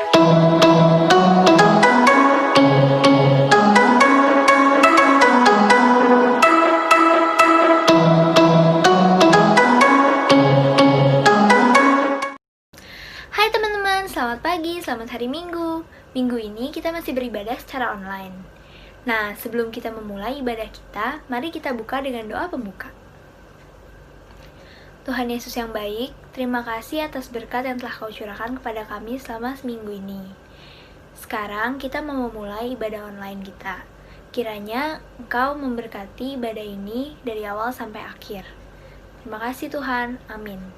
Hai teman-teman, selamat pagi, selamat hari Minggu. Minggu ini kita masih beribadah secara online. Nah, sebelum kita memulai ibadah kita, mari kita buka dengan doa pembuka. Tuhan Yesus yang baik, terima kasih atas berkat yang telah Kau curahkan kepada kami selama seminggu ini. Sekarang kita mau memulai ibadah online kita. Kiranya Engkau memberkati ibadah ini dari awal sampai akhir. Terima kasih Tuhan, amin.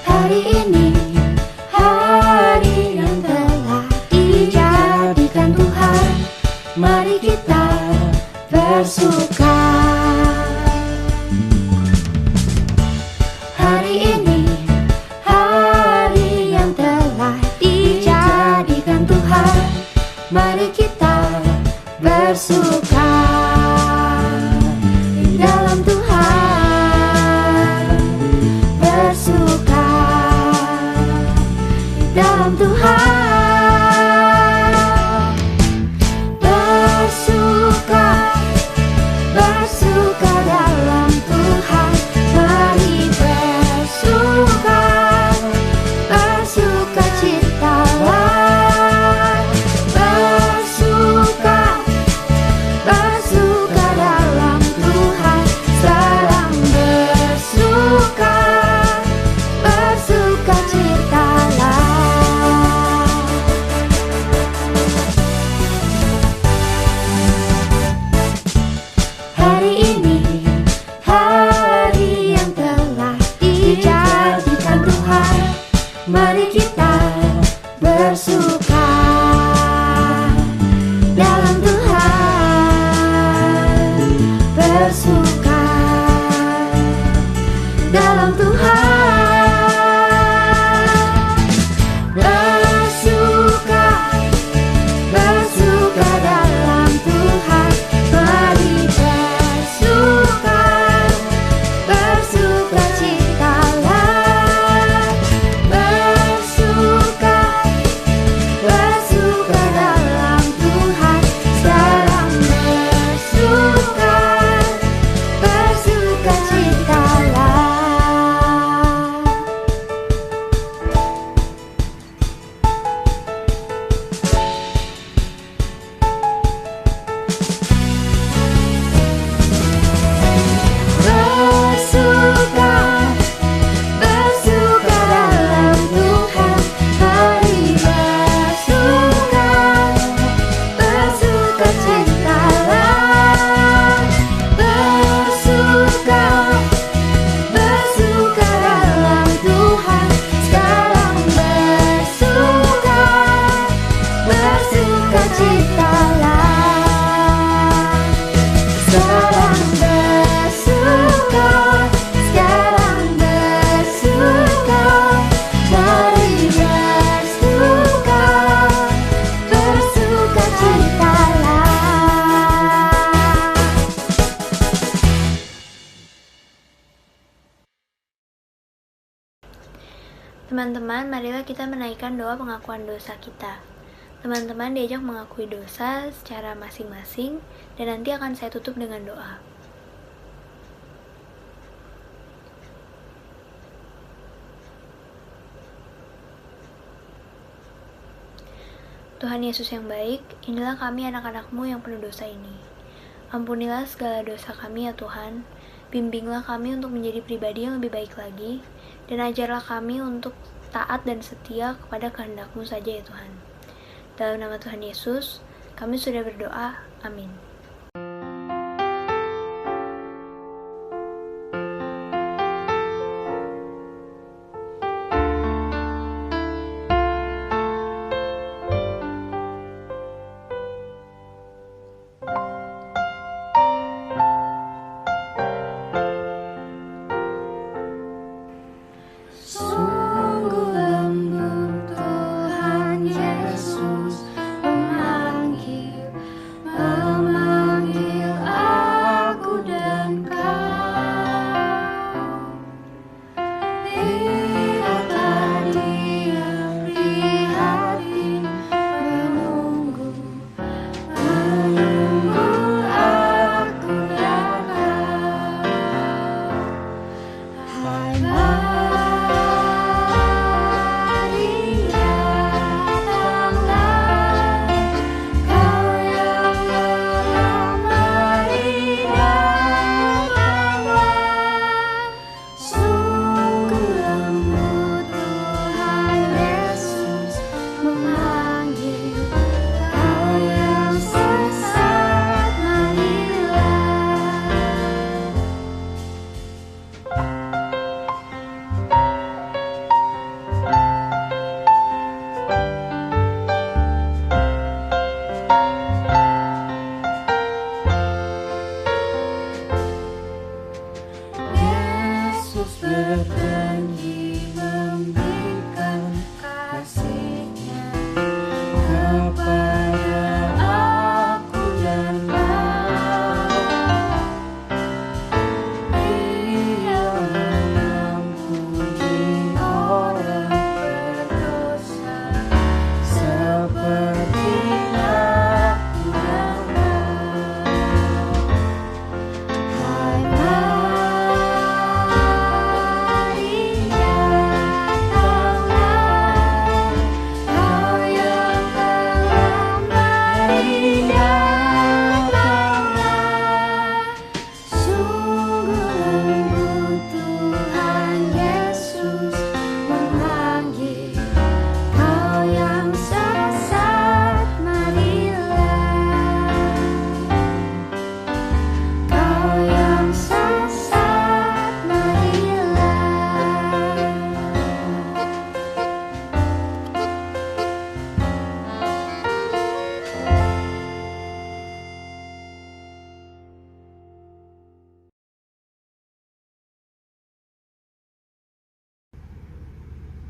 Hari ini, hari yang telah dijadikan Tuhan, mari kita bersuka. Hari ini, hari yang telah dijadikan Tuhan, mari kita bersuka di dalam Tuhan, bersuka dalam Tuhan, bersuka, bersuka dalam Tuhan, mari bersuka, bersuka citalah, bersuka, bersuka dalam Tuhan, sekarang bersuka, bersuka citalah. Hari ini, hari yang telah dijadikan Tuhan, mari kita bersuka dalam Tuhan, bersuka dalam Tuhan, bersuka, bersuka dalam Tuhan, mari bersuka, bersuka citalah, bersuka, bersuka dalam Tuhan, sekarang bersuka, bersuka citalah. Bersuka, bersuka dalam Tuhan, mari bersuka, bersuka citalah, bersuka, bersuka dalam Tuhan, sekarang bersuka, bersuka citalah, sekarang bersuka, sekarang bersuka, mari bersuka, bersuka citalah. Teman-teman, marilah kita menaikkan doa pengakuan dosa kita. Teman-teman diajak mengakui dosa secara masing-masing, dan nanti akan saya tutup dengan doa. Tuhan Yesus yang baik, inilah kami anak-anak-Mu yang penuh dosa ini. Ampunilah segala dosa kami ya Tuhan, bimbinglah kami untuk menjadi pribadi yang lebih baik lagi, dan ajarlah kami untuk taat dan setia kepada kehendak-Mu saja ya Tuhan. Dalam nama Tuhan Yesus, kami sudah berdoa. Amin. Sungguh lembut Tuhan Yesus. Yesus memanggil, memanggil aku dan kau. Lihatlah Dia prihatin menunggu, menunggu aku datang. Hai Maria, datanglah, kau yang melamari, datanglah. Sungguh lembut Tuhan Yesus memanggil, kau yang sesat, marilah. Yesus berjanji memberikan kasih-Nya kepada aku dan kau. Dia mengampuni orang berdosa seperti aku dan kau. Hai Maria, datanglah, kau yang melamari, datanglah. Sungguh lembut Tuhan Yesus memanggil, kau yang sesat, marilah. Kau yang sesat, marilah.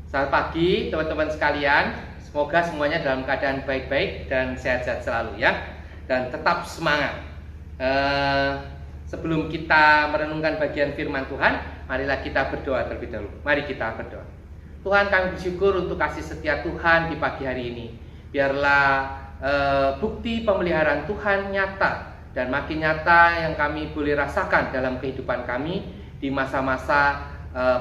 Selamat pagi teman-teman sekalian. Semoga semuanya dalam keadaan baik-baik dan sehat-sehat selalu ya. Dan tetap semangat. Sebelum kita merenungkan bagian firman Tuhan, marilah kita berdoa terlebih dahulu. Mari kita berdoa. Tuhan, kami bersyukur untuk kasih setia Tuhan di pagi hari ini. Biarlah bukti pemeliharaan Tuhan nyata dan makin nyata yang kami boleh rasakan dalam kehidupan kami di masa-masa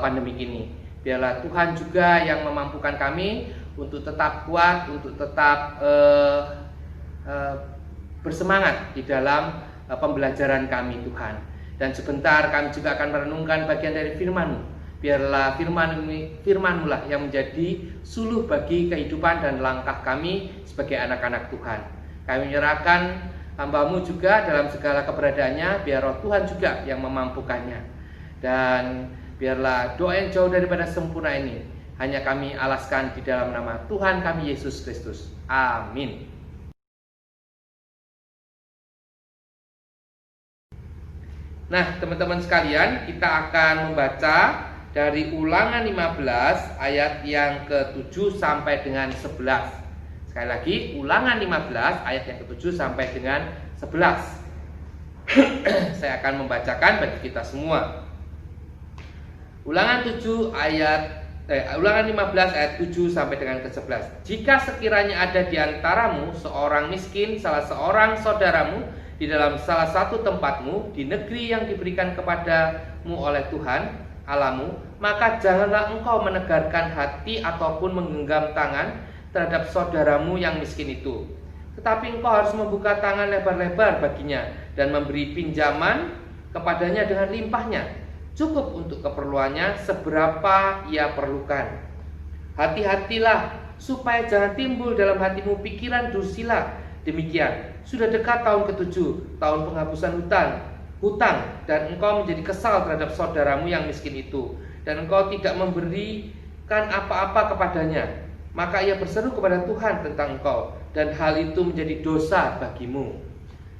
pandemi ini. Biarlah Tuhan juga yang memampukan kami untuk tetap kuat, untuk tetap bersemangat di dalam pembelajaran kami Tuhan. Dan sebentar kami juga akan merenungkan bagian dari firman-Mu. Biarlah firman-Mu lah yang menjadi suluh bagi kehidupan dan langkah kami sebagai anak-anak Tuhan. Kami menyerahkan hamba-Mu juga dalam segala keberadaannya, biar Roh Tuhan juga yang memampukannya. Dan biarlah doa yang jauh daripada sempurna ini hanya kami alaskan di dalam nama Tuhan kami Yesus Kristus. Amin. Nah, teman-teman sekalian, kita akan membaca dari Ulangan 15 ayat yang ke-7 sampai dengan 11. Sekali lagi, Ulangan 15 ayat yang ke-7 sampai dengan 11. Saya akan membacakan bagi kita semua. Ulangan 15 ayat 7 sampai dengan ke-11. Jika sekiranya ada di antaramu seorang miskin, salah seorang saudaramu di dalam salah satu tempatmu di negeri yang diberikan kepadamu oleh Tuhan Allahmu, maka janganlah engkau menegarkan hati ataupun menggenggam tangan terhadap saudaramu yang miskin itu. Tetapi engkau harus membuka tangan lebar-lebar baginya dan memberi pinjaman kepadanya dengan limpahnya, cukup untuk keperluannya seberapa ia perlukan. Hati-hatilah supaya jangan timbul dalam hatimu pikiran dursila. Demikian, sudah dekat tahun ke-7, tahun penghapusan hutang, dan engkau menjadi kesal terhadap saudaramu yang miskin itu, dan engkau tidak memberikan apa-apa kepadanya. Maka ia berseru kepada Tuhan tentang engkau, dan hal itu menjadi dosa bagimu.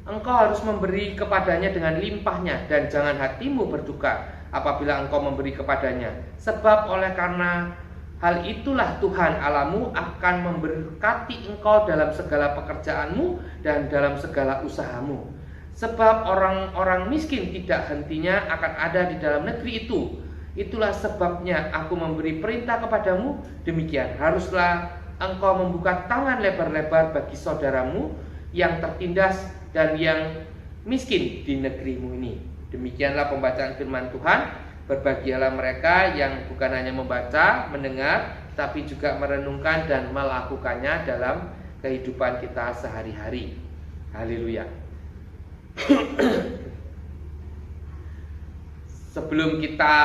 Engkau harus memberi kepadanya dengan limpahnya, dan jangan hatimu berduka apabila engkau memberi kepadanya, sebab oleh karena Hal itulah Tuhan Allahmu akan memberkati engkau dalam segala pekerjaanmu dan dalam segala usahamu. Sebab orang-orang miskin tidak hentinya akan ada di dalam negeri itu. Itulah sebabnya aku memberi perintah kepadamu, demikian haruslah engkau membuka tangan lebar-lebar bagi saudaramu yang tertindas dan yang miskin di negerimu ini. Demikianlah pembacaan firman Tuhan. Berbahagialah mereka yang bukan hanya membaca, mendengar, tapi juga merenungkan dan melakukannya dalam kehidupan kita sehari-hari. Haleluya. Sebelum kita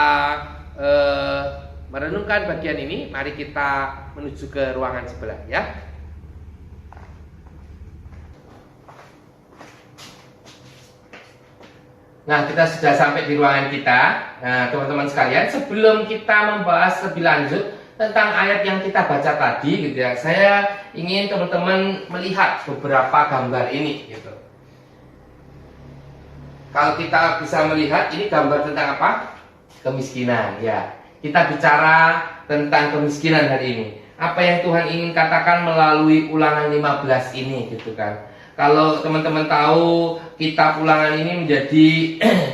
merenungkan bagian ini, mari kita menuju ke ruangan sebelah ya. Nah, kita sudah sampai di ruangan kita. Nah, teman-teman sekalian, sebelum kita membahas lebih lanjut tentang ayat yang kita baca tadi, gitu ya, saya ingin teman-teman melihat beberapa gambar ini, gitu. Kalau kita bisa melihat, ini gambar tentang apa? Kemiskinan, ya. Kita bicara tentang kemiskinan hari ini. Apa yang Tuhan ingin katakan melalui Ulangan 15 ini, gitu kan? Kalau teman-teman tahu, kitab Ulangan ini menjadi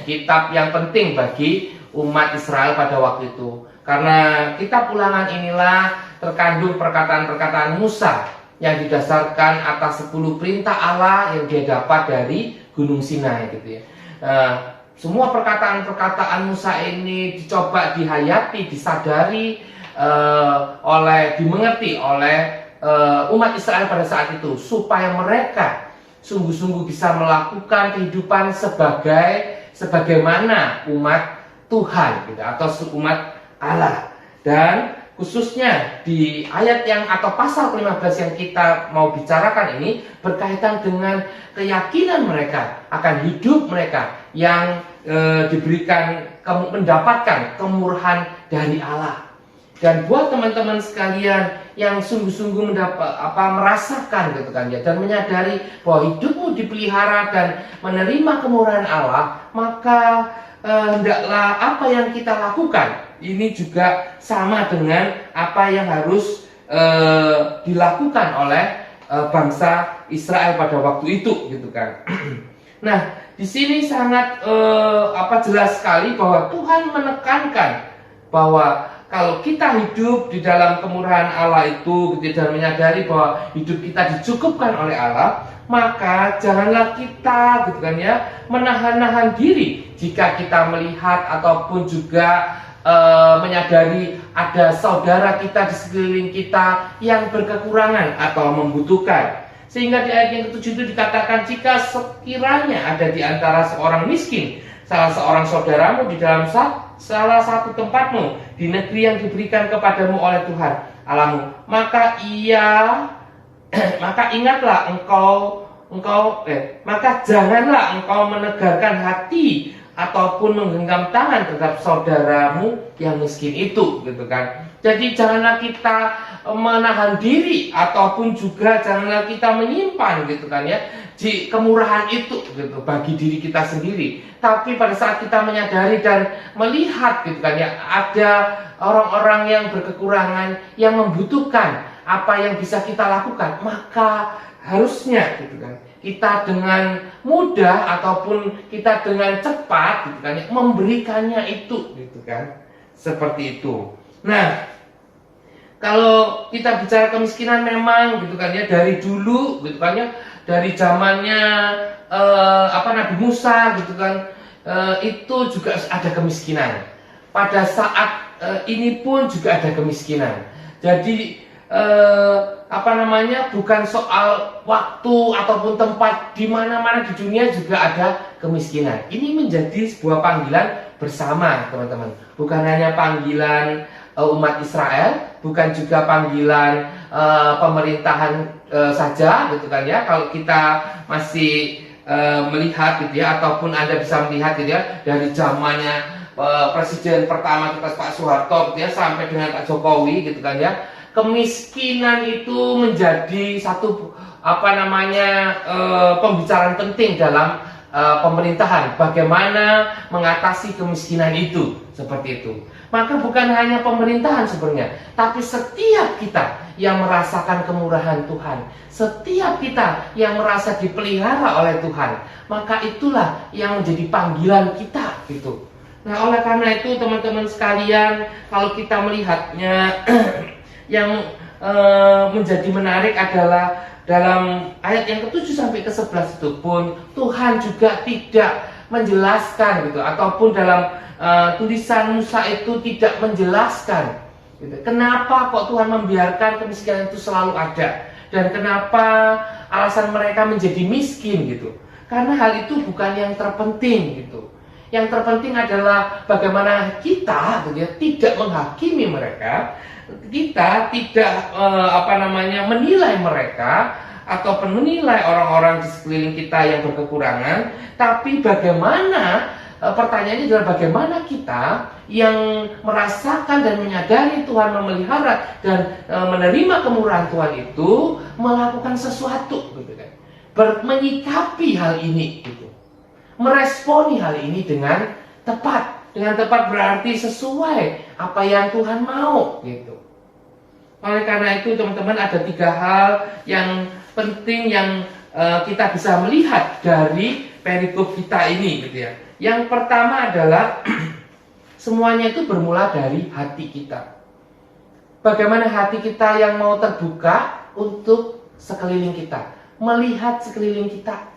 kitab yang penting bagi umat Israel pada waktu itu. Karena kitab Ulangan inilah terkandung perkataan-perkataan Musa yang didasarkan atas 10 perintah Allah yang dia dapat dari Gunung Sinai, gitu ya. Semua perkataan-perkataan Musa ini dicoba dihayati, disadari dimengerti oleh umat Israel pada saat itu, supaya mereka sungguh-sungguh bisa melakukan kehidupan sebagaimana umat Tuhan, gitu, atau umat Allah. Dan khususnya di ayat atau pasal 15 yang kita mau bicarakan ini berkaitan dengan keyakinan mereka akan hidup mereka yang mendapatkan kemurahan dari Allah. Dan buat teman-teman sekalian yang sungguh-sungguh merasakan, gitu kan ya, dan menyadari bahwa hidupmu dipelihara dan menerima kemurahan Allah, maka hendaklah apa yang kita lakukan ini juga sama dengan apa yang harus dilakukan oleh bangsa Israel pada waktu itu, gitu kan. Nah, di sini sangat jelas sekali bahwa Tuhan menekankan bahwa kalau kita hidup di dalam kemurahan Allah itu, dan menyadari bahwa hidup kita dicukupkan oleh Allah, maka janganlah kita, gitu kan ya, menahan-nahan diri jika kita melihat ataupun juga menyadari ada saudara kita di sekeliling kita yang berkekurangan atau membutuhkan. Sehingga di ayat yang ke-7 itu dikatakan, jika sekiranya ada di antara seorang miskin, salah seorang saudaramu di dalam salah satu tempatmu di negeri yang diberikan kepadamu oleh Tuhan Allahmu, maka ingatlah maka janganlah engkau menegarkan hati ataupun menggenggam tangan terhadap saudaramu yang miskin itu, gitu kan. Jadi janganlah kita menahan diri ataupun juga janganlah kita menyimpan, gitu kan ya, di kemurahan itu, gitu, bagi diri kita sendiri. Tapi pada saat kita menyadari dan melihat, gitu kan ya, ada orang-orang yang berkekurangan, yang membutuhkan apa yang bisa kita lakukan, maka harusnya, gitu kan, kita dengan mudah ataupun kita dengan cepat, gitu kan, memberikannya itu, gitu kan, seperti itu. Nah, kalau kita bicara kemiskinan memang, gitu kan ya, dari dulu, gitu kan ya, dari zamannya Nabi Musa, gitu kan, itu juga ada kemiskinan. Pada saat ini pun juga ada kemiskinan. Jadi bukan soal waktu ataupun tempat, di mana-mana di dunia juga ada kemiskinan. Ini menjadi sebuah panggilan bersama, teman-teman. Bukan hanya panggilan umat Israel, bukan juga panggilan pemerintahan saja, gitu kan ya. Kalau kita masih melihat, gitu ya, ataupun Anda bisa melihat, gitu ya, dari zamannya presiden pertama kita Pak Soeharto, gitu ya, sampai dengan Pak Jokowi, gitu kan ya, kemiskinan itu menjadi satu pembicaraan penting dalam pemerintahan, bagaimana mengatasi kemiskinan itu, seperti itu. Maka bukan hanya pemerintahan sebenarnya, tapi setiap kita yang merasakan kemurahan Tuhan, setiap kita yang merasa dipelihara oleh Tuhan, maka itulah yang menjadi panggilan kita gitu. Nah, oleh karena itu teman-teman sekalian, kalau kita melihatnya yang menjadi menarik adalah dalam ayat yang ke-7 sampai ke-11 itu pun Tuhan juga tidak menjelaskan gitu, ataupun dalam tulisan Musa itu tidak menjelaskan gitu. Kenapa kok Tuhan membiarkan kemiskinan itu selalu ada, dan kenapa alasan mereka menjadi miskin gitu. Karena hal itu bukan yang terpenting gitu. Yang terpenting adalah bagaimana kita gitu ya, tidak menghakimi mereka, kita tidak menilai mereka ataupun menilai orang-orang di sekeliling kita yang berkekurangan, tapi bagaimana pertanyaannya adalah bagaimana kita yang merasakan dan menyadari Tuhan memelihara dan menerima kemurahan Tuhan itu melakukan sesuatu gitu kan, menyikapi hal ini gitu, meresponi hal ini dengan tepat. Dengan tepat berarti sesuai apa yang Tuhan mau gitu. Oleh karena itu teman-teman, ada 3 hal yang penting yang kita bisa melihat dari perikop kita ini gitu ya. Yang pertama adalah semuanya itu bermula dari hati kita. Bagaimana hati kita yang mau terbuka untuk sekeliling kita, melihat sekeliling kita.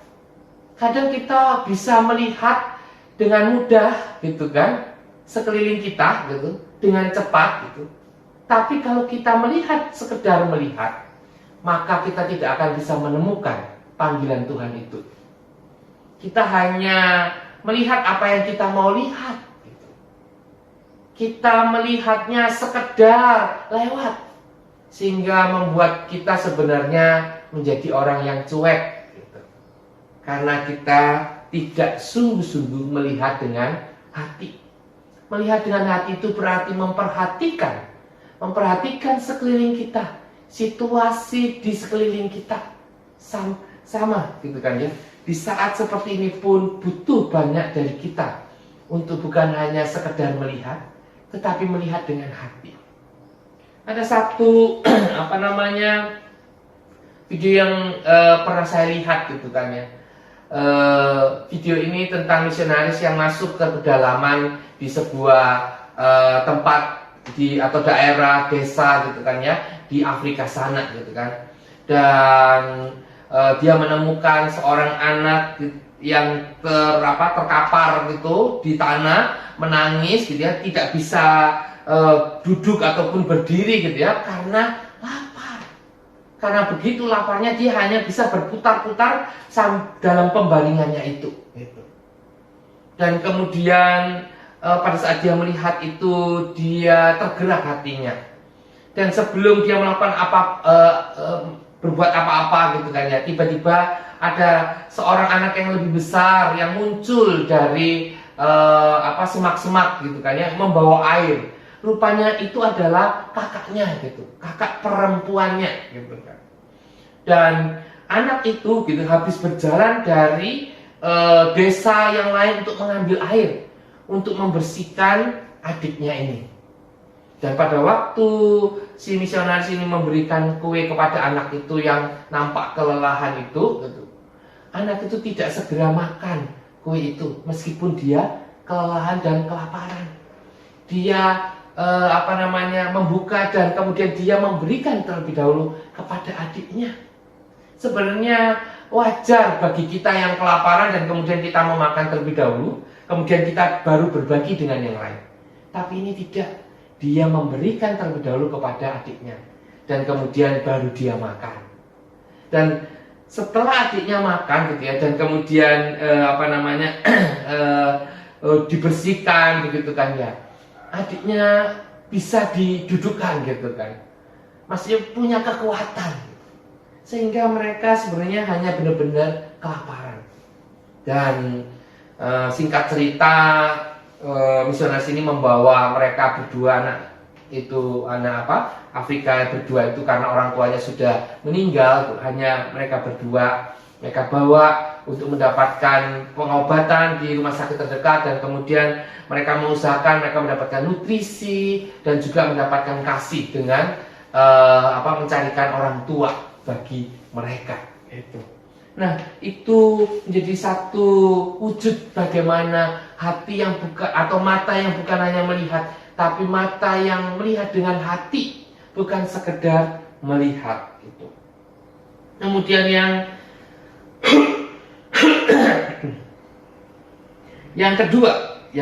Kadang kita bisa melihat dengan mudah gitu kan, sekeliling kita gitu, dengan cepat gitu. Tapi kalau kita melihat, sekedar melihat, maka kita tidak akan bisa menemukan panggilan Tuhan itu. Kita hanya melihat apa yang kita mau lihat gitu. Kita melihatnya sekedar lewat, sehingga membuat kita sebenarnya menjadi orang yang cuek gitu. Karena kita tidak sungguh-sungguh melihat dengan hati. Melihat dengan hati itu berarti memperhatikan sekeliling kita, situasi di sekeliling kita. Sama gitu kan ya. Di saat seperti ini pun butuh banyak dari kita untuk bukan hanya sekedar melihat, tetapi melihat dengan hati. Ada satu video yang pernah saya lihat gitu kan ya. Video ini tentang misionaris yang masuk ke pedalaman di sebuah tempat atau daerah desa gitu kan ya, di Afrika sana gitu kan. Dan dia menemukan seorang anak yang terkapar gitu di tanah, menangis gitu ya, tidak bisa duduk ataupun berdiri gitu ya, karena lapar. Karena begitu laparnya dia hanya bisa berputar-putar dalam pembaringannya itu gitu. Dan kemudian pada saat dia melihat itu, dia tergerak hatinya. Dan sebelum dia melakukan berbuat apa-apa gitu kan ya, tiba-tiba ada seorang anak yang lebih besar yang muncul dari semak-semak gitu kan ya, membawa air. Rupanya itu adalah kakaknya gitu, kakak perempuannya gitu kan. Dan anak itu gitu habis berjalan dari desa yang lain untuk mengambil air, untuk membersihkan adiknya ini. Dan pada waktu si misionaris ini memberikan kue kepada anak itu yang nampak kelelahan itu gitu, anak itu tidak segera makan kue itu meskipun dia kelelahan dan kelaparan. Dia membuka dan kemudian dia memberikan terlebih dahulu kepada adiknya. Sebenarnya wajar bagi kita yang kelaparan dan kemudian kita memakan terlebih dahulu, kemudian kita baru berbagi dengan yang lain. Tapi ini tidak. Dia memberikan terlebih dahulu kepada adiknya, dan kemudian baru dia makan. Dan setelah adiknya makan gitu ya, dan kemudian dibersihkan begitu kan ya, adiknya bisa didudukkan gitu kan, masih punya kekuatan, sehingga mereka sebenarnya hanya benar-benar kelaparan. Dan singkat cerita, misionaris ini membawa mereka berdua, anak Afrika berdua itu, karena orang tuanya sudah meninggal, hanya mereka berdua mereka bawa untuk mendapatkan pengobatan di rumah sakit terdekat, dan kemudian mereka mengusahakan mereka mendapatkan nutrisi dan juga mendapatkan kasih dengan mencarikan orang tua bagi mereka itu. Nah, itu menjadi satu wujud bagaimana hati yang bukan, atau mata yang bukan hanya melihat, tapi mata yang melihat dengan hati, bukan sekedar melihat itu. Kemudian yang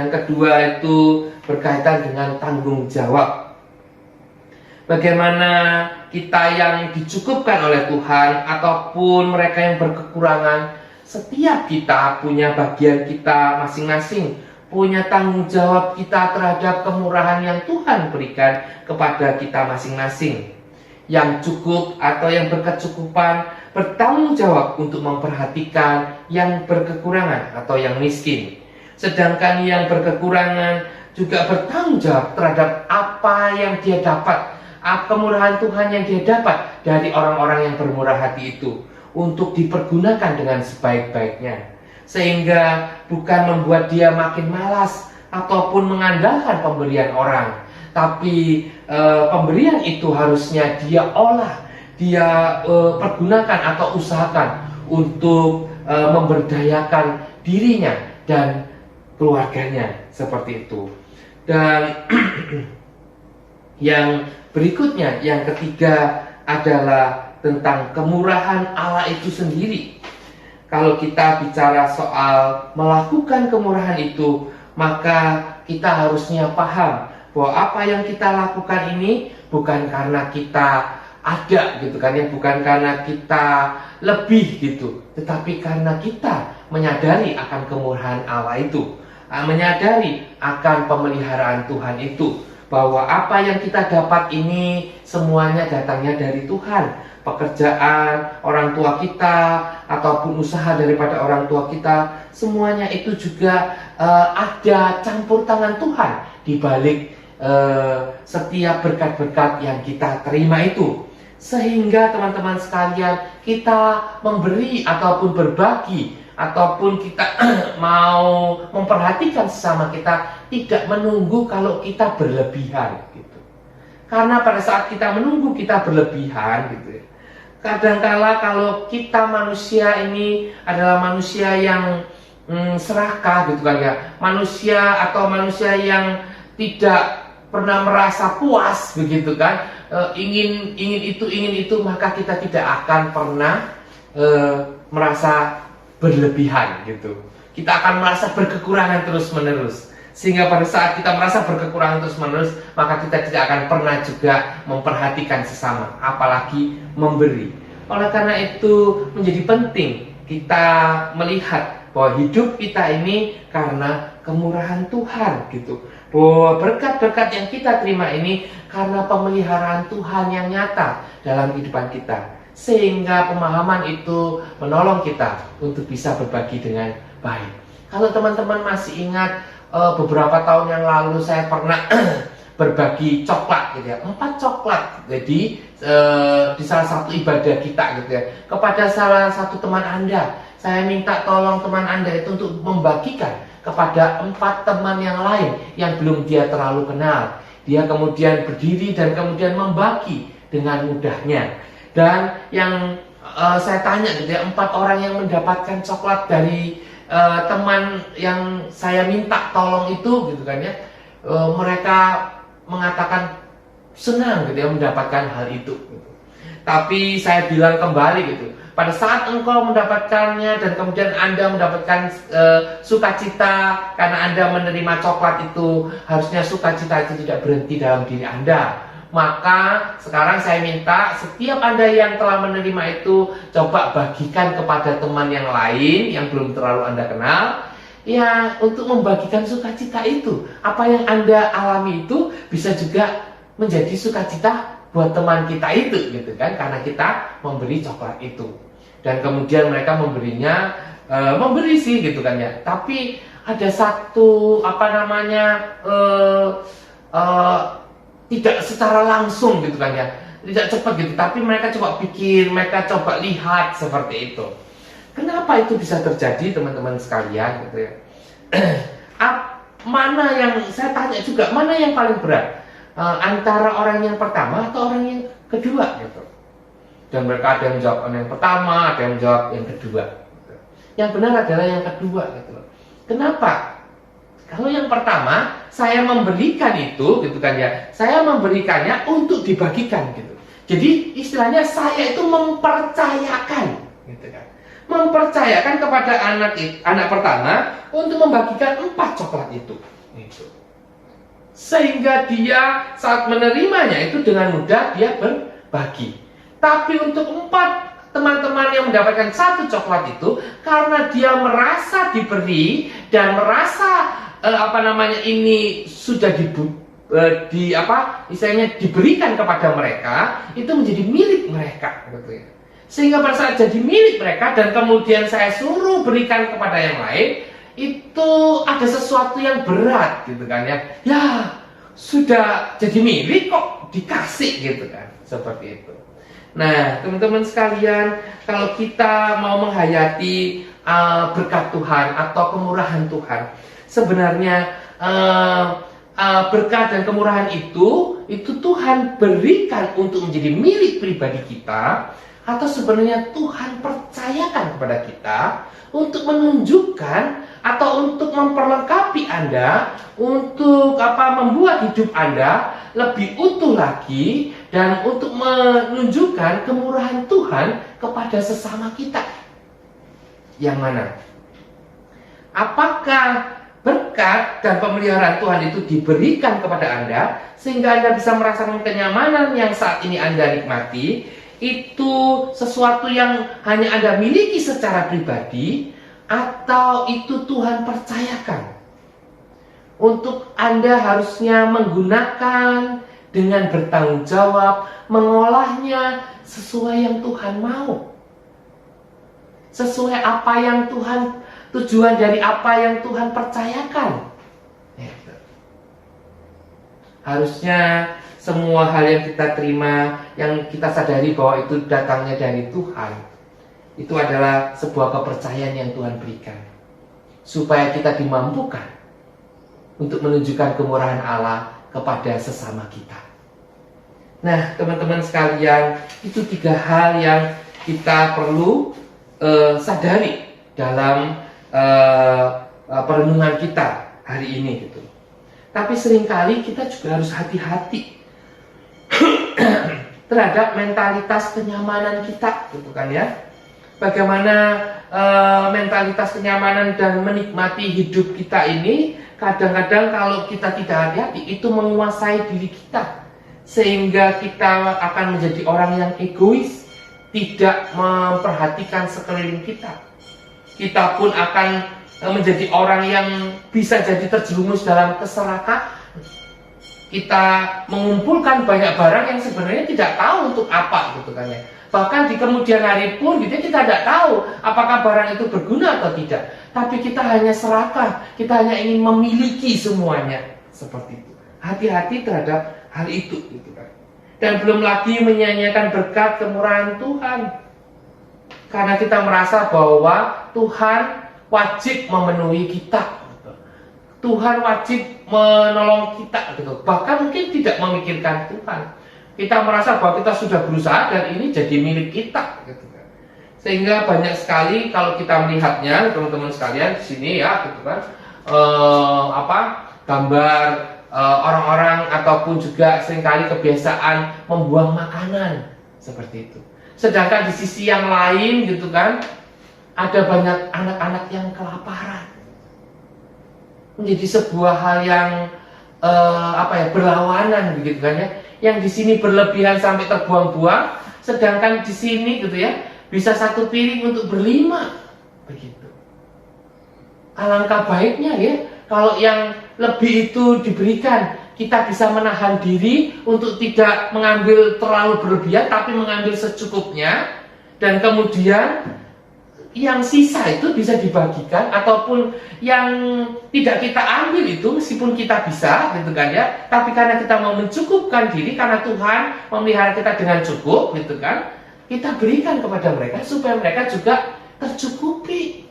kedua itu berkaitan dengan tanggung jawab. Bagaimana kita yang dicukupkan oleh Tuhan ataupun mereka yang berkekurangan, setiap kita punya bagian kita masing-masing, punya tanggung jawab kita terhadap kemurahan yang Tuhan berikan kepada kita masing-masing. Yang cukup atau yang berkecukupan bertanggung jawab untuk memperhatikan yang berkekurangan atau yang miskin. Sedangkan yang berkekurangan juga bertanggung jawab terhadap apa yang dia dapat, kemurahan Tuhan yang dia dapat dari orang-orang yang bermurah hati itu, untuk dipergunakan dengan sebaik-baiknya, sehingga bukan membuat dia makin malas ataupun mengandalkan pemberian orang, tapi pemberian itu harusnya dia olah, dia pergunakan atau usahakan untuk memberdayakan dirinya dan keluarganya, seperti itu. Dan yang berikutnya, yang ketiga adalah tentang kemurahan Allah itu sendiri. Kalau kita bicara soal melakukan kemurahan itu, maka kita harusnya paham bahwa apa yang kita lakukan ini bukan karena kita ada gitu kan ya, bukan karena kita lebih gitu, tetapi karena kita menyadari akan kemurahan Allah itu, menyadari akan pemeliharaan Tuhan itu, bahwa apa yang kita dapat ini semuanya datangnya dari Tuhan. Pekerjaan orang tua kita ataupun usaha daripada orang tua kita, semuanya itu juga ada campur tangan Tuhan di balik setiap berkat-berkat yang kita terima itu. Sehingga teman-teman sekalian, kita memberi ataupun berbagi ataupun kita mau memperhatikan sesama kita, tidak menunggu kalau kita berlebihan gitu. Karena pada saat kita menunggu kita berlebihan gitu ya, kadangkala kalau kita manusia ini adalah manusia yang serakah gitu kan ya, manusia yang tidak pernah merasa puas begitu kan, ingin itu, maka kita tidak akan pernah merasa berlebihan gitu. Kita akan merasa berkekurangan terus-menerus. Sehingga pada saat kita merasa berkekurangan terus-menerus, maka kita tidak akan pernah juga memperhatikan sesama, apalagi memberi. Oleh karena itu menjadi penting kita melihat bahwa hidup kita ini karena kemurahan Tuhan gitu. Bahwa berkat-berkat yang kita terima ini karena pemeliharaan Tuhan yang nyata dalam kehidupan kita. Sehingga pemahaman itu menolong kita untuk bisa berbagi dengan baik. Kalau teman-teman masih ingat, beberapa tahun yang lalu saya pernah berbagi coklat gitu ya, 4 coklat. Jadi di salah satu ibadah kita gitu ya, kepada salah satu teman Anda, saya minta tolong teman Anda itu untuk membagikan kepada 4 teman yang lain yang belum dia terlalu kenal. Dia kemudian berdiri dan kemudian membagi dengan mudahnya. Dan yang saya tanya gitu ya, 4 orang yang mendapatkan coklat dari teman yang saya minta tolong itu gitu kan ya, mereka mengatakan senang gitu ya mendapatkan hal itu gitu. Tapi saya bilang kembali gitu, pada saat engkau mendapatkannya dan kemudian Anda mendapatkan sukacita karena Anda menerima coklat itu, harusnya sukacita itu tidak berhenti dalam diri Anda. Maka sekarang saya minta setiap Anda yang telah menerima itu, coba bagikan kepada teman yang lain yang belum terlalu Anda kenal, ya, untuk membagikan sukacita itu. Apa yang Anda alami itu bisa juga menjadi sukacita buat teman kita itu gitu kan, karena kita memberi coklat itu. Dan kemudian mereka memberinya, memberi sih gitu kan ya, tapi ada satu tidak secara langsung gitu kan ya, tidak cepat gitu, tapi mereka coba pikir, mereka coba lihat seperti itu. Kenapa itu bisa terjadi, teman-teman sekalian, gitu ya? Mana yang saya tanya juga, mana yang paling berat? Antara orang yang pertama atau orang yang kedua, gitu. Dan mereka ada yang menjawab yang pertama, ada yang menjawab yang kedua. Gitu. Yang benar adalah yang kedua, gitu. Kenapa? Kalau yang pertama, saya memberikan itu, gitu kan ya, saya memberikannya untuk dibagikan, gitu. Jadi istilahnya saya itu mempercayakan, gitu kan. Mempercayakan kepada anak pertama untuk membagikan 4 coklat itu. Sehingga dia saat menerimanya itu dengan mudah dia berbagi. Tapi untuk 4 teman-teman yang mendapatkan 1 coklat itu, karena dia merasa diberi dan merasa ini sudah diberikan kepada mereka, itu menjadi milik mereka, gitu ya. Sehingga pada saat jadi milik mereka dan kemudian saya suruh berikan kepada yang lain, itu ada sesuatu yang berat, gitu kan ya. Ya, sudah jadi milik kok dikasih, gitu kan. Seperti itu. Nah, teman-teman sekalian, kalau kita mau menghayati berkat Tuhan atau kemurahan Tuhan, sebenarnya berkat dan kemurahan itu Tuhan berikan untuk menjadi milik pribadi kita, atau sebenarnya Tuhan percayakan kepada kita untuk menunjukkan atau untuk memperlengkapi Anda, untuk membuat hidup Anda lebih utuh lagi dan untuk menunjukkan kemurahan Tuhan kepada sesama kita. Yang mana? Apakah berkat dan pemeliharaan Tuhan itu diberikan kepada Anda sehingga Anda bisa merasakan kenyamanan yang saat ini Anda nikmati? Itu sesuatu yang hanya Anda miliki secara pribadi, atau itu Tuhan percayakan untuk Anda harusnya menggunakan dengan bertanggung jawab, mengolahnya sesuai yang Tuhan mau, sesuai apa yang Tuhan, tujuan dari apa yang Tuhan percayakan. Harusnya semua hal yang kita terima, yang kita sadari bahwa itu datangnya dari Tuhan, itu adalah sebuah kepercayaan yang Tuhan berikan, supaya kita dimampukan untuk menunjukkan kemurahan Allah kepada sesama kita. Nah, teman-teman sekalian, itu 3 hal yang kita perlu sadari dalam perenungan kita hari ini, gitu. Tapi seringkali kita juga harus hati-hati terhadap mentalitas kenyamanan kita, gitu kan ya. Bagaimana mentalitas kenyamanan dan menikmati hidup kita ini kadang-kadang kalau kita tidak hati-hati itu menguasai diri kita, sehingga kita akan menjadi orang yang egois, tidak memperhatikan sekeliling kita. Kita pun akan menjadi orang yang bisa jadi terjerumus dalam keserakahan. Kita mengumpulkan banyak barang yang sebenarnya tidak tahu untuk apa, gitu kan ya. Bahkan di kemudian hari pun kita tidak tahu apakah barang itu berguna atau tidak. Tapi kita hanya serakah, kita hanya ingin memiliki semuanya, seperti itu. Hati-hati terhadap hal itu, gitu kan. Dan belum lagi menyia-nyiakan berkat kemurahan Tuhan, karena kita merasa bahwa Tuhan wajib memenuhi kita, Tuhan wajib menolong kita, gitu. Bahkan mungkin tidak memikirkan Tuhan. Kita merasa bahwa kita sudah berusaha dan ini jadi milik kita, gitu kan. Sehingga banyak sekali kalau kita melihatnya, teman-teman sekalian di sini ya, gitu kan, gambar orang-orang ataupun juga seringkali kebiasaan membuang makanan seperti itu. Sedangkan di sisi yang lain, gitu kan, ada banyak anak-anak yang kelaparan. Menjadi sebuah hal yang berlawanan, begitu kan ya. Yang di sini berlebihan sampai terbuang-buang, sedangkan di sini, gitu ya, bisa 1 piring untuk berlima, begitu. Alangkah baiknya ya kalau yang lebih itu diberikan, kita bisa menahan diri untuk tidak mengambil terlalu berlebihan, tapi mengambil secukupnya, dan kemudian yang sisa itu bisa dibagikan, ataupun yang tidak kita ambil itu meskipun kita bisa, gitu kan ya, tapi karena kita mau mencukupkan diri, karena Tuhan memelihara kita dengan cukup, gitu kan, kita berikan kepada mereka supaya mereka juga tercukupi,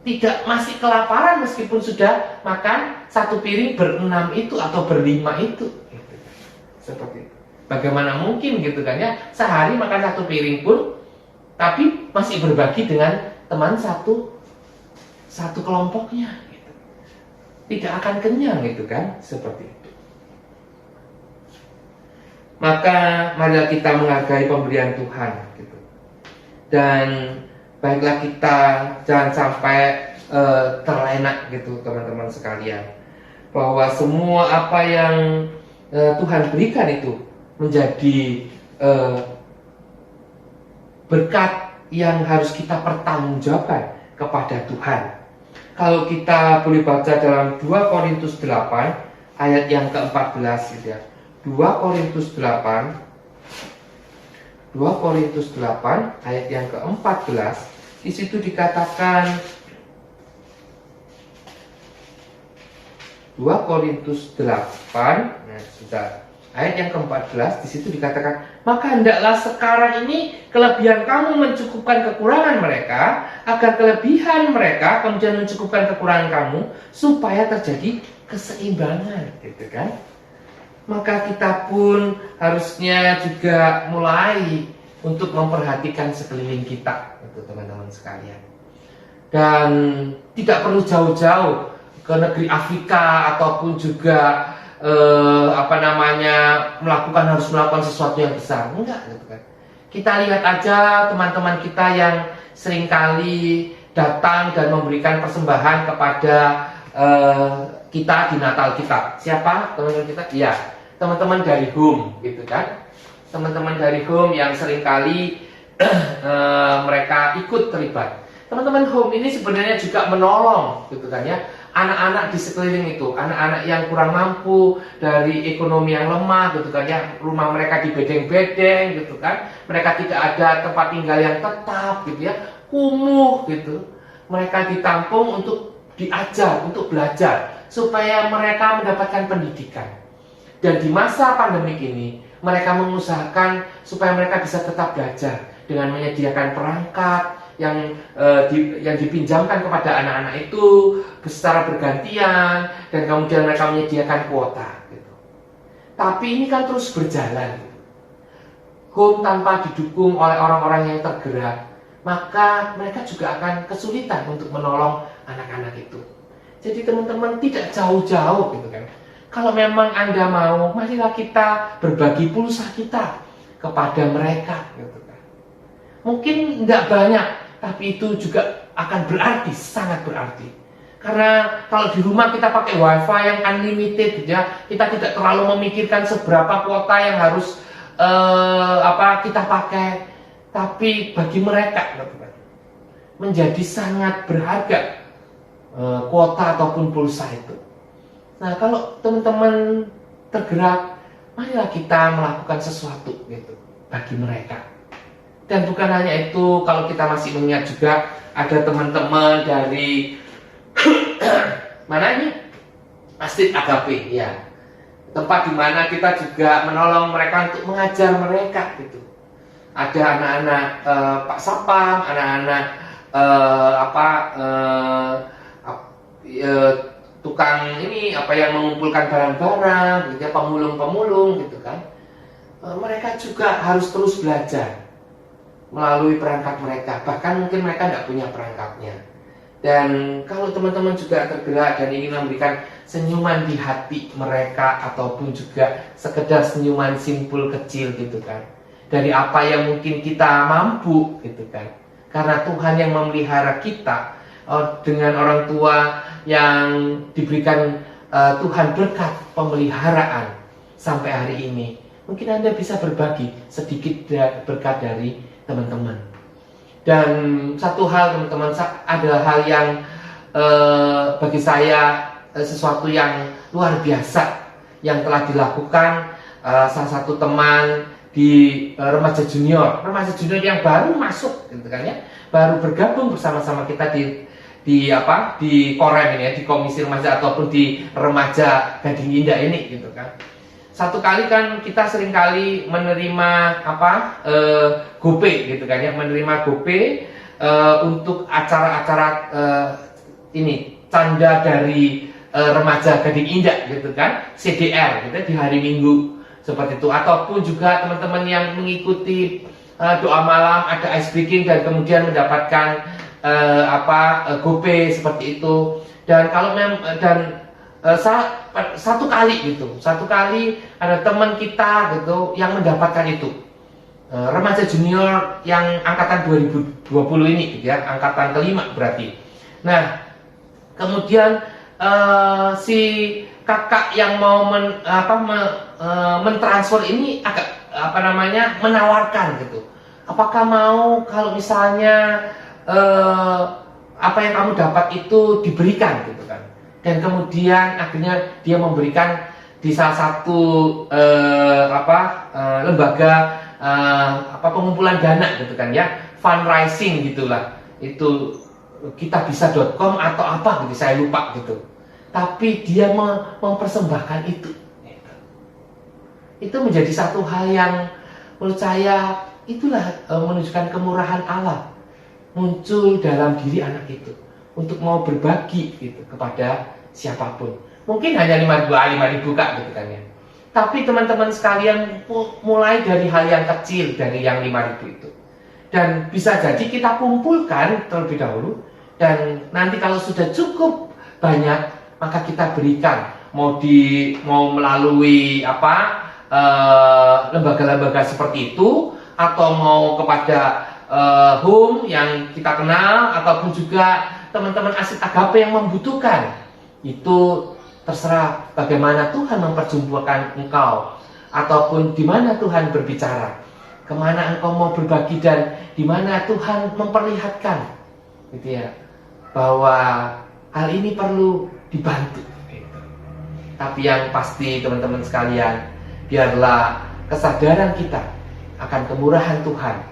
tidak masih kelaparan meskipun sudah makan satu piring berenam itu atau berlima itu. Seperti itu. Bagaimana mungkin gitu kan ya, sehari makan satu piring pun tapi masih berbagi dengan teman satu kelompoknya gitu. Tidak akan kenyang gitu kan, seperti itu. Maka marilah kita menghargai pemberian Tuhan gitu. Dan baiklah kita jangan sampai terlena gitu teman-teman sekalian, bahwa semua apa yang Tuhan berikan itu menjadi berkat yang harus kita pertanggungjawabkan kepada Tuhan. Kalau kita boleh baca dalam 2 Korintus 8 ayat yang ke-14 gitu ya. 2 Korintus 8 ayat yang ke-14, di situ dikatakan 2 Korintus 8, nah sudah ayat yang ke-14, di situ dikatakan, maka hendaklah sekarang ini kelebihan kamu mencukupkan kekurangan mereka, agar kelebihan mereka kemudian mencukupkan kekurangan kamu, supaya terjadi keseimbangan, gitu kan? Maka kita pun harusnya juga mulai untuk memperhatikan sekeliling kita, gitu, teman-teman sekalian. Dan tidak perlu jauh-jauh ke negeri Afrika ataupun juga harus melakukan sesuatu yang besar, enggak gitu kan. Kita lihat aja teman-teman kita yang seringkali datang dan memberikan persembahan kepada kita di Natal kita. Siapa teman-teman kita? Iya, teman-teman dari Home gitu kan. Teman-teman dari Home yang seringkali mereka ikut terlibat. Teman-teman Home ini sebenarnya juga menolong gitu kan ya, anak-anak di sekeliling itu, anak-anak yang kurang mampu, dari ekonomi yang lemah gitu kan ya, rumah mereka di bedeng-bedeng gitu kan, mereka tidak ada tempat tinggal yang tetap gitu ya, kumuh gitu. Mereka ditampung untuk diajar, untuk belajar, supaya mereka mendapatkan pendidikan. Dan di masa pandemik ini, mereka mengusahakan supaya mereka bisa tetap belajar dengan menyediakan perangkat yang dipinjamkan kepada anak-anak itu secara bergantian, dan kemudian mereka menyediakan kuota gitu. Tapi ini kan terus berjalan. Home tanpa didukung oleh orang-orang yang tergerak, maka mereka juga akan kesulitan untuk menolong anak-anak itu. Jadi teman-teman tidak jauh-jauh gitu kan. Kalau memang Anda mau, marilah kita berbagi pulsa kita kepada mereka gitu kan. Mungkin tidak banyak, tapi itu juga akan berarti, sangat berarti. Karena kalau di rumah kita pakai wifi yang unlimited gitu ya, kita tidak terlalu memikirkan seberapa kuota yang harus kita pakai. Tapi bagi mereka menjadi sangat berharga kuota ataupun pulsa itu. Nah, kalau teman-teman tergerak, marilah kita melakukan sesuatu gitu bagi mereka. Dan bukan hanya itu, kalau kita masih mengingat juga ada teman-teman dari mana ini? Masjid Agape ya. Tempat di mana kita juga menolong mereka untuk mengajar mereka gitu. Ada anak-anak Pak Sapam, anak-anak tukang ini yang mengumpulkan barang-barang gitu ya, pemulung-pemulung gitu kan. Mereka juga harus terus belajar melalui perangkat mereka, bahkan mungkin mereka tidak punya perangkatnya. Dan kalau teman-teman juga tergerak dan ingin memberikan senyuman di hati mereka, ataupun juga sekedar senyuman simpul kecil gitu kan, dari apa yang mungkin kita mampu gitu kan, karena Tuhan yang memelihara kita, dengan orang tua yang diberikan Tuhan berkat pemeliharaan sampai hari ini, mungkin Anda bisa berbagi sedikit berkat dari teman-teman. Dan satu hal teman-teman, ada hal yang bagi saya sesuatu yang luar biasa yang telah dilakukan salah satu teman di remaja junior yang baru masuk gitu kan ya, baru bergabung bersama-sama kita di Korem ini ya, di komisi remaja ataupun di remaja Gading Indah ini gitu kan. Satu kali kan kita seringkali menerima GoPay gitu kan ya, menerima GoPay untuk acara-acara ini canda dari remaja Gading Indah gitu kan, CDR gitu di hari Minggu seperti itu, ataupun juga teman-teman yang mengikuti doa malam ada ice breaking dan kemudian mendapatkan GoPay seperti itu. Dan kalau satu kali ada teman kita gitu yang mendapatkan itu, remaja junior yang angkatan 2020 ini gitu ya, angkatan kelima berarti. Nah, kemudian si kakak yang mau mentransfer ini agak menawarkan gitu. Apakah mau kalau misalnya apa yang kamu dapat itu diberikan gitu kan? Dan kemudian akhirnya dia memberikan di salah satu lembaga pengumpulan dana gitu kan ya, fundraising gitulah, itu kitabisa.com atau apa gitu, saya lupa gitu. Tapi dia mempersembahkan itu menjadi satu hal yang menurut saya itulah menunjukkan kemurahan Allah muncul dalam diri anak itu untuk mau berbagi gitu kepada siapapun. Mungkin hanya 5.000 kak gitu kan ya. Tapi teman-teman sekalian, mulai dari hal yang kecil, dari yang 5.000 itu, dan bisa jadi kita kumpulkan terlebih dahulu, dan nanti kalau sudah cukup banyak maka kita berikan, mau melalui lembaga-lembaga seperti itu, atau mau kepada home yang kita kenal, ataupun juga teman-teman asik agape yang membutuhkan. Itu terserah bagaimana Tuhan memperjumpakan engkau, ataupun di mana Tuhan berbicara, kemana engkau mau berbagi, dan di mana Tuhan memperlihatkan gitu ya, bahwa hal ini perlu dibantu gitu. Tapi yang pasti teman-teman sekalian, biarlah kesadaran kita akan kemurahan Tuhan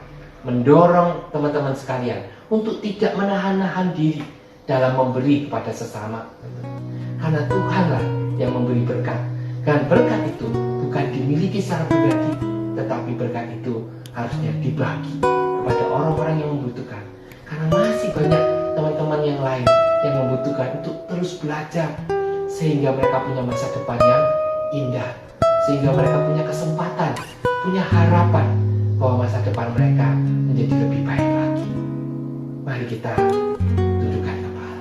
mendorong teman-teman sekalian untuk tidak menahan-nahan diri dalam memberi kepada sesama. Karena Tuhanlah yang memberi berkat, dan berkat itu bukan dimiliki secara pribadi, tetapi berkat itu harusnya dibagi kepada orang-orang yang membutuhkan. Karena masih banyak teman-teman yang lain yang membutuhkan untuk terus belajar, sehingga mereka punya masa depan yang indah, sehingga mereka punya kesempatan, punya harapan bahwa masa depan mereka menjadi lebih baik lagi. Mari kita tundukkan kepala.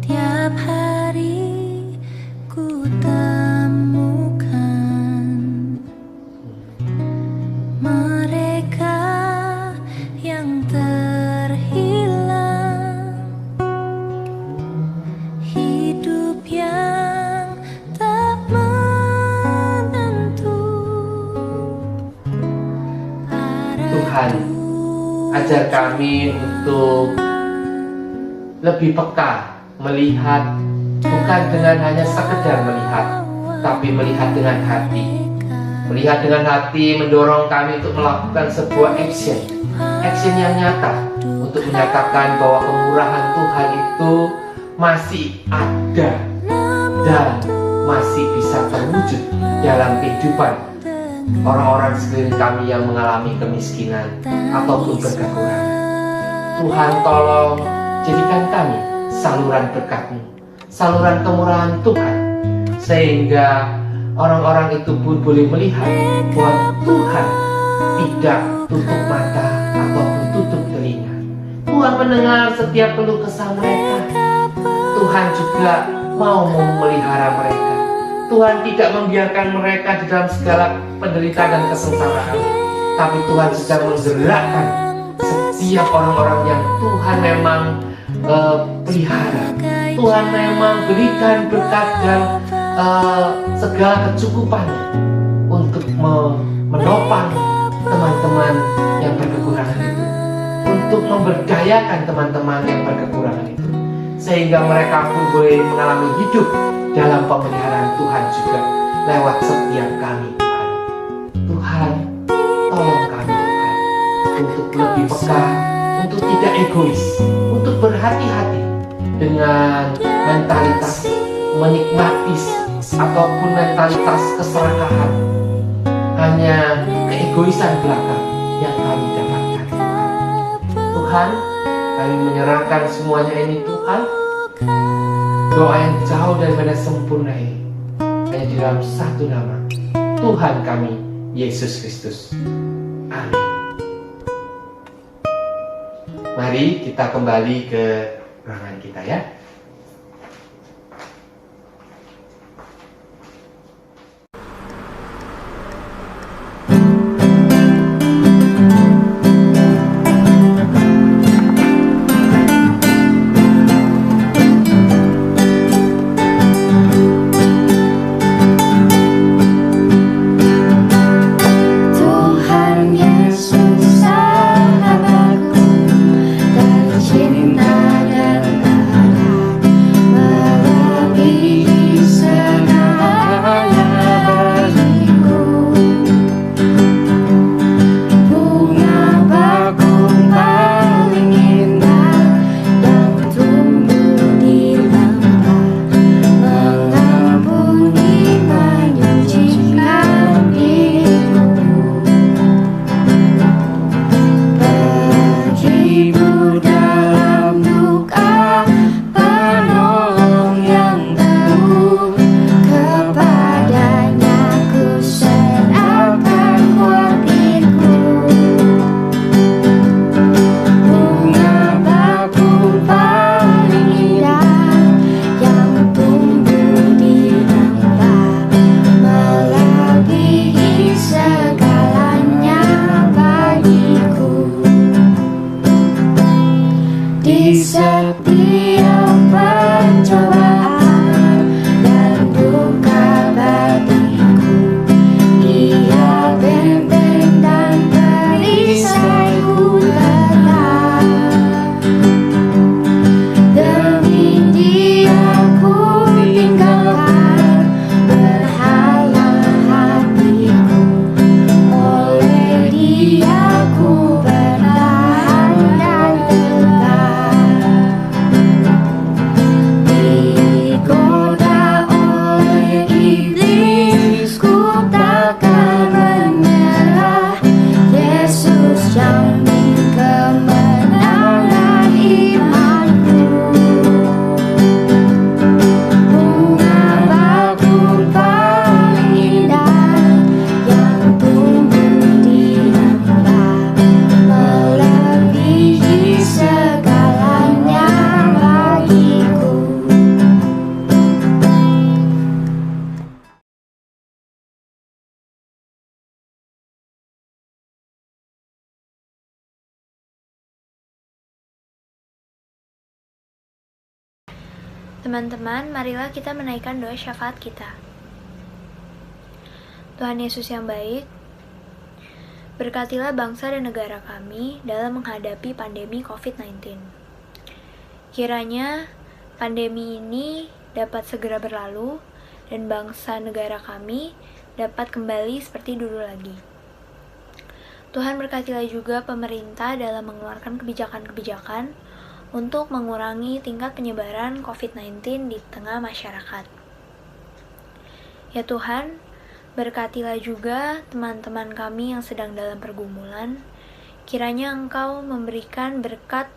Tiap hari ku temukan mereka yang terhilang, hidup yang tak menentu. Tuhan, ajar kami untuk lebih peka melihat, bukan dengan hanya sekedar melihat, tapi melihat dengan hati. Melihat dengan hati mendorong kami untuk melakukan sebuah action yang nyata, untuk menyatakan bahwa kemurahan Tuhan itu masih ada dan masih bisa terwujud dalam kehidupan orang-orang sekeliling kami yang mengalami kemiskinan ataupun berkekurangan. Tuhan, tolong jadikan kami saluran berkat-Mu, saluran kemurahan Tuhan, sehingga orang-orang itu pun boleh melihat bahwa Tuhan tidak tutup mata ataupun tutup telinga. Tuhan mendengar setiap keluh kesah mereka. Tuhan juga mau memelihara mereka. Tuhan tidak membiarkan mereka di dalam segala penderitaan dan kesengsaraan, tapi Tuhan sedang menggerakkan setiap orang-orang yang Tuhan memang pelihara. Tuhan memang berikan berkat dan segala kecukupannya untuk menopang teman-teman yang berkekurangan itu, untuk memberdayakan teman-teman yang berkekurangan itu, sehingga mereka pun boleh mengalami hidup dalam pemeliharaan Tuhan juga lewat setiap kami. Tuhan, Tuhan, tolong kami Tuhan untuk lebih peka, untuk tidak egois, untuk berhati-hati dengan mentalitas menikmati ataupun mentalitas keserakahan, hanya keegoisan belaka yang kami Tuhan, kami menyerahkan semuanya ini Tuhan. Doa yang jauh daripada sempurna ini hanya di dalam satu nama, Tuhan kami, Yesus Kristus. Amin. Mari kita kembali ke ruangan kita ya. Teman-teman, marilah kita menaikkan doa syafaat kita. Tuhan Yesus yang baik, berkatilah bangsa dan negara kami dalam menghadapi pandemi COVID-19. Kiranya pandemi ini dapat segera berlalu dan bangsa negara kami dapat kembali seperti dulu lagi. Tuhan berkatilah juga pemerintah dalam mengeluarkan kebijakan-kebijakan untuk mengurangi tingkat penyebaran COVID-19 di tengah masyarakat. Ya Tuhan, berkatilah juga teman-teman kami yang sedang dalam pergumulan. Kiranya Engkau memberikan berkat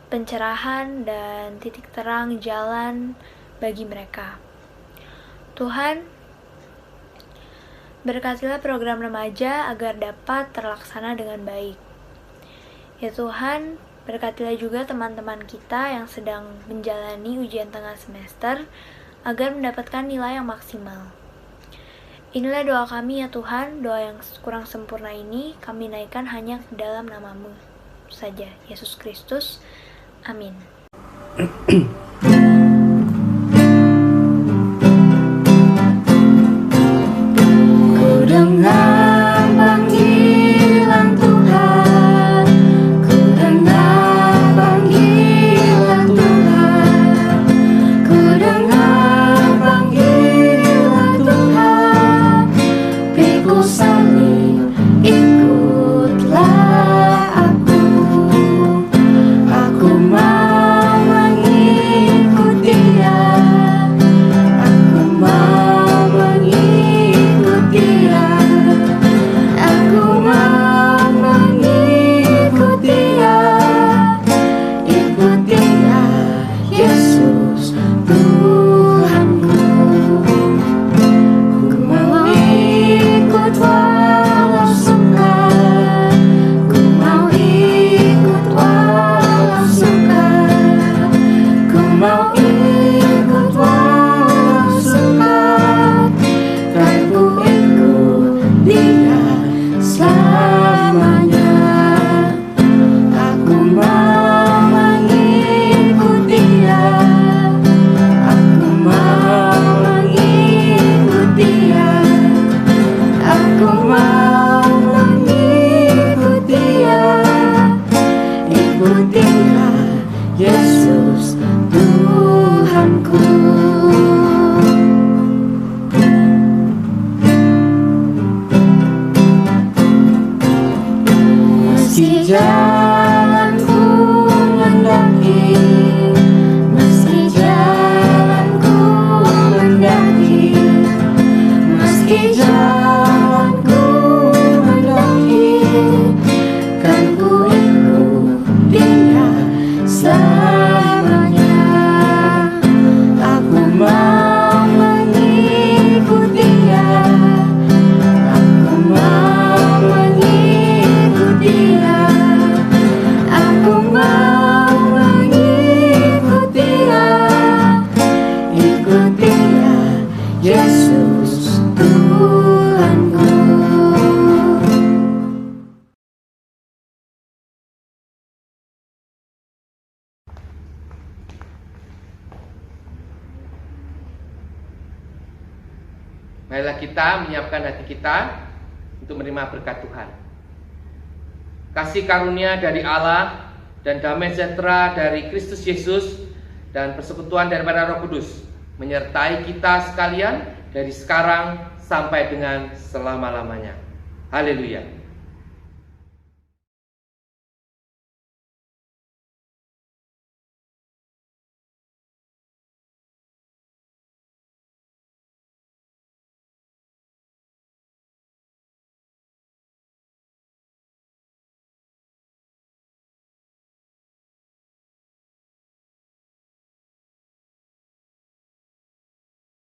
pencerahan dan titik terang jalan bagi mereka. Tuhan, berkatilah program remaja agar dapat terlaksana dengan baik. Ya Tuhan, berkatilah juga teman-teman kita yang sedang menjalani ujian tengah semester agar mendapatkan nilai yang maksimal. Inilah doa kami ya Tuhan, doa yang kurang sempurna ini kami naikkan hanya ke dalam nama-Mu saja, Yesus Kristus. Amin. Ku dengar panggilan Tuhan, ku dengar panggilan Tuhan, ku dengar panggilan Tuhan. Pikul salib, ikutlah aku mau mengikut Meski jalanku mendaki, meski jalanku mendaki, meski jalanku mendaki, kan ku ikuti Dia selamanya. Aku mau mengikuti Dia, aku mau mengikuti Dia, aku mau mengikuti Dia, ikuti Dia, Yesus Tuhanku. Marilah kita menyiapkan hati kita untuk menerima berkat Tuhan. Kasih karunia dari Allah dan damai sejahtera dari Kristus Yesus dan persekutuan daripada Roh Kudus menyertai kita sekalian dari sekarang sampai dengan selama-lamanya. Haleluya.